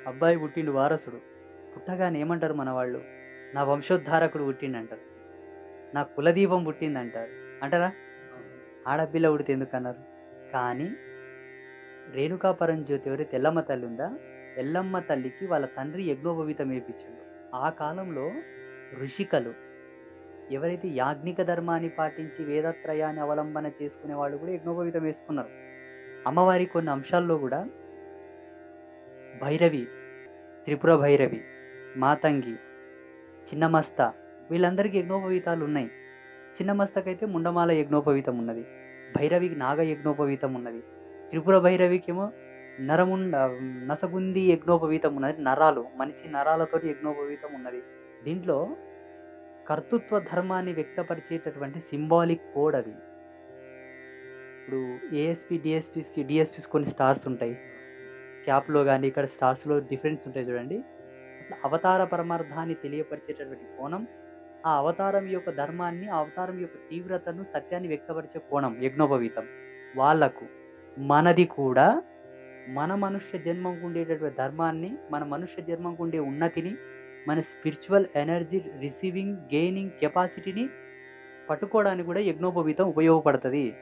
అబ్బాయి పుట్టిండు వారసుడు. పుట్టగానే ఏమంటారు మన వాళ్ళు? నా వంశోద్ధారకుడు పుట్టిండంటారు. నా కులదీపం పుట్టిందంటారు. అంటారా? ఆడపిల్ల పుడితే ఎందుకనరు? కానీ రేణుకా పరంజ్యోతి ఎవరైతే ఎల్లమ్మ తల్లి ఉందా, ఎల్లమ్మ తల్లికి వాళ్ళ తండ్రి యజ్ఞోపవీతం ఏపిచ్చిండు. ఆ కాలంలో ఋషికలు ఎవరైతే యాజ్ఞిక ధర్మాన్ని పాటించి వేదత్రయాన్ని అవలంబన చేసుకునే వాళ్ళు కూడా యజ్ఞోపవీతం వేసుకున్నారు. అమ్మవారి కొన్ని అంశాల్లో గూడా భైరవి, త్రిపుర భైరవి, మాతంగి, చిన్నమస్త వీళ్ళందరికీ యజ్ఞోపవీతాలున్నాయి. చిన్నమస్తకైతే ముండమాల యజ్ఞోపవీతం ఉన్నది. భైరవికి నాగ యజ్ఞోపవీతం ఉన్నది. త్రిపుర భైరవికేమో నరముండ నసగుంది యజ్ఞోపవీతం ఉన్నది. నరాలు, మనిషి నరాలతోటి యజ్ఞోపవీతం ఉన్నది. దీంట్లో కర్తృత్వ ధర్మాన్ని వ్యక్తపరిచేటటువంటి సింబాలిక్ కోడ్ అది. ఇప్పుడు డీఎస్‌పీస్ కొన్ని స్టార్స్ ఉంటాయి. క్యాప్‌లో గాని, ఇక్కడ స్టార్స్‌లో డిఫరెన్స్ ఉంటాయి చూడండి. అట్లా అవతార పరమార్థాన్ని తెలియపరిచేటటువంటి కోణం, ఆ అవతారం యొక్క ధర్మాన్ని, ఆ అవతారం యొక్క తీవ్రతను, సత్యాన్ని వ్యక్తపరిచే కోణం యజ్ఞోపవీతం. వాళ్ళకు. మనది కూడా మన మనుష్య జన్మకు ఉండేటటువంటి ధర్మాన్ని, మన మనుష్య జన్మకు ఉండే ఉన్నతిని, మన స్పిరిచ్యువల్ ఎనర్జీ రిసీవింగ్, గెయినింగ్ కెపాసిటీని పట్టుకోవడానికి కూడా యజ్ఞోపవీతం ఉపయోగపడతది.